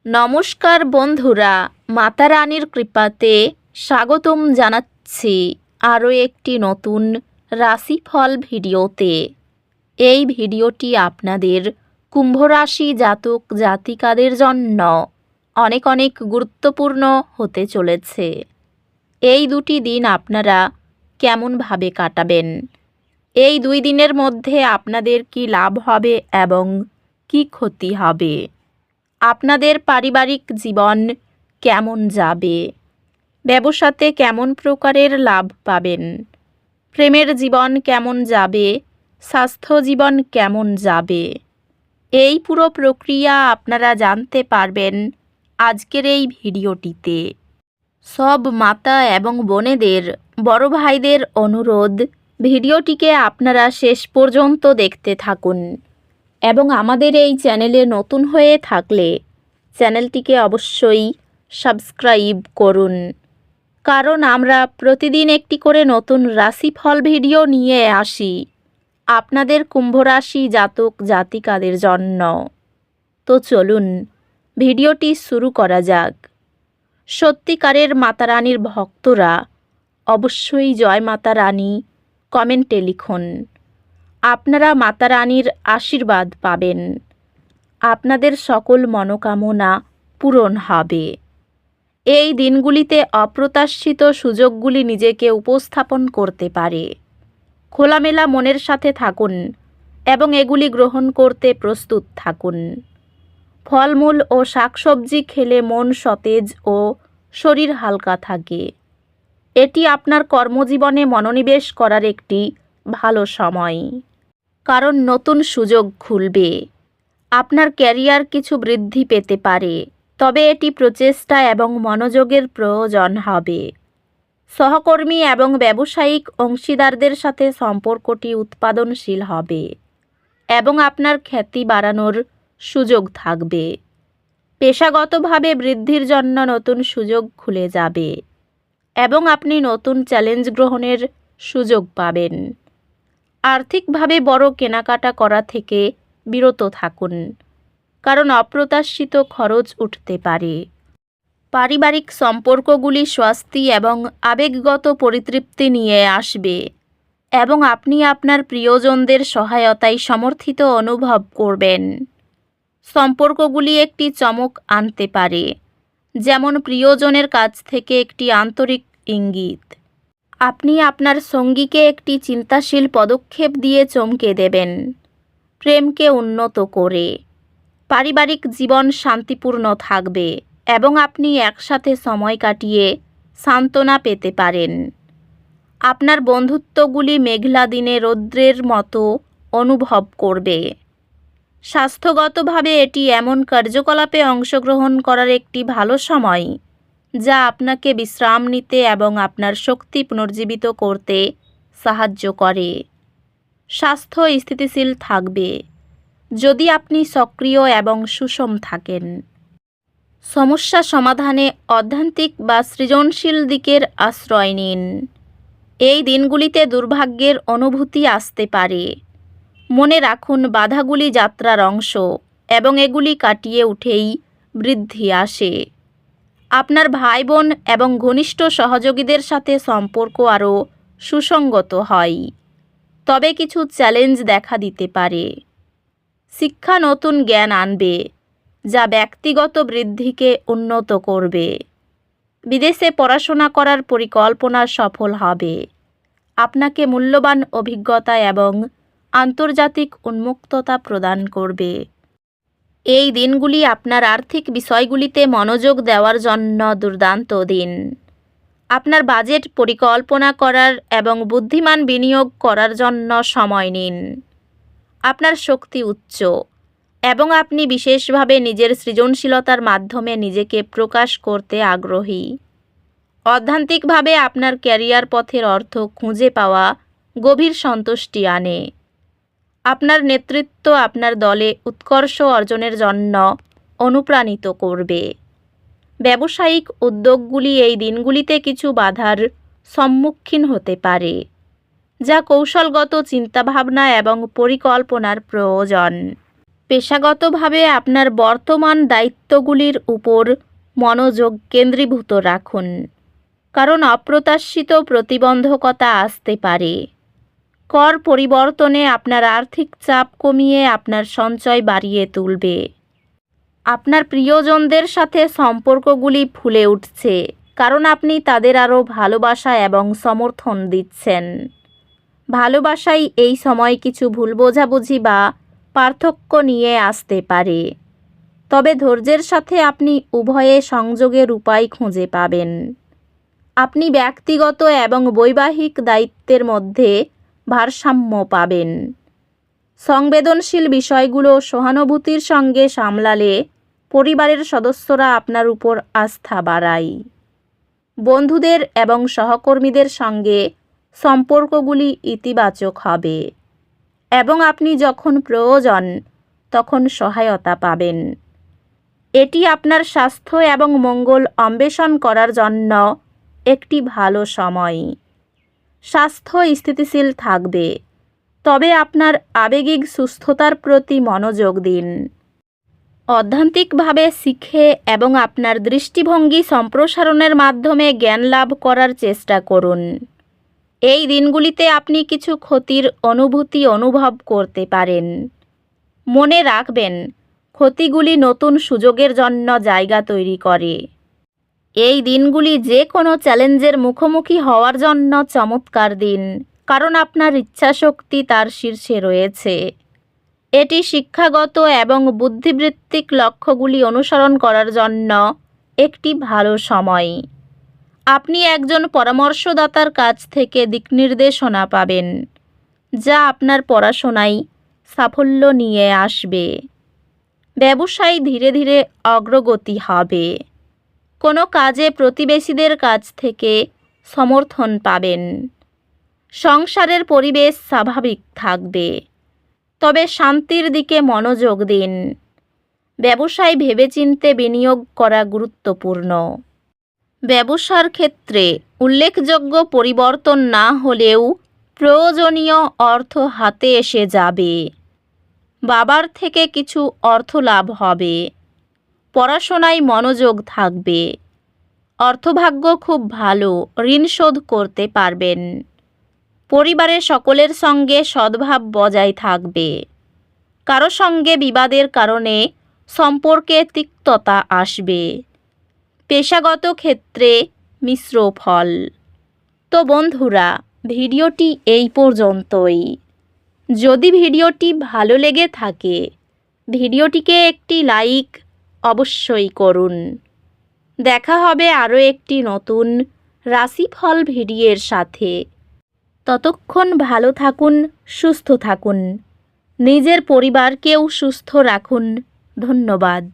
নমস্কার বন্ধুরা, মাতা রানীর কৃপাতে স্বাগতম জানাচ্ছি আরও একটি নতুন রাশিফল ভিডিওতে। এই ভিডিওটি আপনাদের কুম্ভ রাশি জাতক জাতিকাদের জন্য অনেক অনেক গুরুত্বপূর্ণ হতে চলেছে। এই দুটি দিন আপনারা কেমনভাবে কাটাবেন, এই 2 দিনের মধ্যে আপনাদের কি লাভ হবে এবং কি ক্ষতি হবে, আপনাদের পারিবারিক জীবন কেমন যাবে, ব্যবসাতে কেমন প্রকারের লাভ পাবেন, প্রেমের জীবন কেমন যাবে, স্বাস্থ্য জীবন কেমন যাবে, এই পুরো প্রক্রিয়া আপনারা জানতে পারবেন আজকের এই ভিডিওটিতে। সব মাতা এবং বোনেদের, বড় ভাইদের অনুরোধ, ভিডিওটিকে আপনারা শেষ পর্যন্ত দেখতে থাকুন এবং আমাদের এই চ্যানেলে নতুন হয়ে থাকলে চ্যানেলটিকে অবশ্যই সাবস্ক্রাইব করুন, কারণ আমরা প্রতিদিন একটি করে নতুন রাশিফল ভিডিও নিয়ে আসি আপনাদের কুম্ভ রাশি জাতক জাতিকাদের জন্য। তো চলুন ভিডিওটি শুরু করা যাক। সত্যিকারের মাতা রানীর ভক্তরা অবশ্যই জয় মাতা রানী কমেন্টে লিখুন। আপনারা মাতা রানীর আশীর্বাদ পাবেন, আপনাদের সকল মনোকামনা পূরণ হবে। এই দিনগুলিতে অপ্রত্যাশিত সুযোগগুলি নিজেকে উপস্থাপন করতে পারে। খোলামেলা মনের সাথে থাকুন এবং এগুলি গ্রহণ করতে প্রস্তুত থাকুন। ফলমূল ও শাকসবজি খেলে মন সতেজ ও শরীর হালকা থাকে। এটি আপনার কর্মজীবনে মনোনিবেশ করার একটি ভালো সময়, কারণ নতুন সুযোগ খুলবে। আপনার ক্যারিয়ার কিছু বৃদ্ধি পেতে পারে, তবে এটি প্রচেষ্টা এবং মনোযোগের প্রয়োজন হবে। সহকর্মী এবং ব্যবসায়িক অংশীদারদের সাথে সম্পর্কটি উৎপাদনশীল হবে এবং আপনার খ্যাতি বাড়ানোর সুযোগ থাকবে। পেশাগতভাবে বৃদ্ধির জন্য নতুন সুযোগ খুলে যাবে এবং আপনি নতুন চ্যালেঞ্জ গ্রহণের সুযোগ পাবেন। আর্থিকভাবে বড় কেনাকাটা করা থেকে বিরত থাকুন, কারণ অপ্রত্যাশিত খরচ উঠতে পারে। পারিবারিক সম্পর্কগুলি স্বস্তি এবং আবেগগত পরিতৃপ্তি নিয়ে আসবে এবং আপনি আপনার প্রিয়জনদের সহায়তায় সমর্থিত অনুভব করবেন। সম্পর্কগুলি একটি চমক আনতে পারে, যেমন প্রিয়জনের কাছ থেকে একটি আন্তরিক ইঙ্গিত। আপনি আপনার সঙ্গীকে একটি চিন্তাশীল পদক্ষেপ দিয়ে চমকে দেবেন, প্রেমকে উন্নত করে। পারিবারিক জীবন শান্তিপূর্ণ থাকবে এবং আপনি একসাথে সময় কাটিয়ে সান্ত্বনা পেতে পারেন। আপনার বন্ধুত্বগুলি মেঘলা দিনে রৌদ্রের মতো অনুভব করবে। স্বাস্থ্যগতভাবে এটি এমন কার্যকলাপে অংশগ্রহণ করার একটি ভালো সময় যা আপনাকে বিশ্রাম নিতে এবং আপনার শক্তি পুনর্জীবিত করতে সাহায্য করে। স্বাস্থ্য স্থিতিশীল থাকবে যদি আপনি সক্রিয় এবং সুষম থাকেন। সমস্যা সমাধানে অধ্যাত্মিক বা সৃজনশীল দিকের আশ্রয় নিন। এই দিনগুলিতে দুর্ভাগ্যের অনুভূতি আসতে পারে। মনে রাখুন, বাধাগুলি যাত্রার অংশ এবং এগুলি কাটিয়ে উঠেই বৃদ্ধি আসে। আপনার ভাই বোন এবং ঘনিষ্ঠ সহযোগীদের সাথে সম্পর্ক আরও সুসংগত হয়, তবে কিছু চ্যালেঞ্জ দেখা দিতে পারে। শিক্ষা নতুন জ্ঞান আনবে যা ব্যক্তিগত বৃদ্ধিকে উন্নত করবে। বিদেশে পড়াশোনা করার পরিকল্পনা সফল হবে। আপনাকে মূল্যবান অভিজ্ঞতা এবং আন্তর্জাতিক উন্মুক্ততা প্রদান করবে। এই দিনগুলি আপনার আর্থিক বিষয়গুলিতে মনোযোগ দেওয়ার জন্য দুর্দান্ত দিন। আপনার বাজেট পরিকল্পনা করার এবং বুদ্ধিমান বিনিয়োগ করার জন্য সময় নিন। আপনার শক্তি উচ্চ এবং আপনি বিশেষভাবে নিজের সৃজনশীলতার মাধ্যমে নিজেকে প্রকাশ করতে আগ্রহী। অধ্যাত্মিকভাবে আপনার ক্যারিয়ার পথের অর্থ খুঁজে পাওয়া গভীর সন্তুষ্টি আনে। আপনার নেতৃত্ব আপনার দলে উৎকর্ষ অর্জনের জন্য অনুপ্রাণিত করবে। ব্যবসায়িক উদ্যোগগুলি এই দিনগুলিতে কিছু বাধার সম্মুখীন হতে পারে, যা কৌশলগত চিন্তাভাবনা এবং পরিকল্পনার প্রয়োজন। পেশাগতভাবে আপনার বর্তমান দায়িত্বগুলির উপর মনোযোগ কেন্দ্রীভূত রাখুন, কারণ অপ্রত্যাশিত প্রতিবন্ধকতা আসতে পারে। কর পরিবর্তনে আপনার আর্থিক চাপ কমিয়ে আপনার সঞ্চয় বাড়িয়ে তুলবে। আপনার প্রিয়জনদের সাথে সম্পর্কগুলি ফুলে উঠছে, কারণ আপনি তাদের আরও ভালোবাসা এবং সমর্থন দিচ্ছেন। ভালোবাসাই এই সময় কিছু ভুল বোঝাবুঝি বা পার্থক্য নিয়ে আসতে পারে, তবে ধৈর্যের সাথে আপনি উভয়ে সংযোগের উপায় খুঁজে পাবেন। আপনি ব্যক্তিগত এবং বৈবাহিক দায়িত্বের মধ্যে ভারসাম্য পাবেন। সংবেদনশীল বিষয়গুলো সহানুভূতির সঙ্গে সামলালে পরিবারের সদস্যরা আপনার উপর আস্থা বাড়ায়। বন্ধুদের এবং সহকর্মীদের সঙ্গে সম্পর্কগুলি ইতিবাচক হবে এবং আপনি যখন প্রয়োজন তখন সহায়তা পাবেন। এটি আপনার স্বাস্থ্য এবং মঙ্গল অন্বেষণ করার জন্য একটি ভালো সময়। স্বাস্থ্য স্থিতিশীল থাকবে, তবে আপনার আবেগিক সুস্থতার প্রতি মনোযোগ দিন। অধ্যাত্মিকভাবে শিখে এবং আপনার দৃষ্টিভঙ্গি সম্প্রসারণের মাধ্যমে জ্ঞান লাভ করার চেষ্টা করুন। এই দিনগুলিতে আপনি কিছু ক্ষতির অনুভূতি অনুভব করতে পারেন। মনে রাখবেন, ক্ষতিগুলি নতুন সুযোগের জন্য জায়গা তৈরি করে। এই দিনগুলি যে কোনো চ্যালেঞ্জের মুখোমুখি হওয়ার জন্য চমৎকার দিন, কারণ আপনার ইচ্ছাশক্তি তার শীর্ষে রয়েছে। এটি শিক্ষাগত এবং বুদ্ধিবৃত্তিক লক্ষ্যগুলি অনুসরণ করার জন্য একটি ভালো সময়। আপনি একজন পরামর্শদাতার কাছ থেকে দিকনির্দেশনা পাবেন, যা আপনার পড়াশোনায় সাফল্য নিয়ে আসবে। ব্যবসায় ধীরে ধীরে অগ্রগতি হবে। কোনো কাজে প্রতিবেশীদের কাছ থেকে সমর্থন পাবেন। সংসারের পরিবেশ স্বাভাবিক থাকবে, তবে শান্তির দিকে মনোযোগ দিন। ব্যবসায় ভেবেচিন্তে বিনিয়োগ করা গুরুত্বপূর্ণ। ব্যবসার ক্ষেত্রে উল্লেখযোগ্য পরিবর্তন না হলেও প্রয়োজনীয় অর্থ হাতে এসে যাবে। বাবার থেকে কিছু অর্থ লাভ হবে। পড়াশোনায় মনোযোগ থাকবে। অর্থভাগ্য খুব ভালো, ঋণ শোধ করতে পারবেন। পরিবারের সকলের সঙ্গে সদ্ভাব বজায় থাকবে। কারো সঙ্গে বিবাদের কারণে সম্পর্কে তিক্ততা আসবে। পেশাগত ক্ষেত্রে মিশ্র ফল। তো বন্ধুরা, ভিডিওটি এই পর্যন্তই। যদি ভিডিওটি ভালো লেগে থাকে, ভিডিওটিকে একটি লাইক অবশ্যই করুন। দেখা হবে আরও একটি নতুন রাশিফল ভিডিওর সাথে। ততক্ষণ ভালো থাকুন, সুস্থ থাকুন, নিজের পরিবারকেও সুস্থ রাখুন। ধন্যবাদ।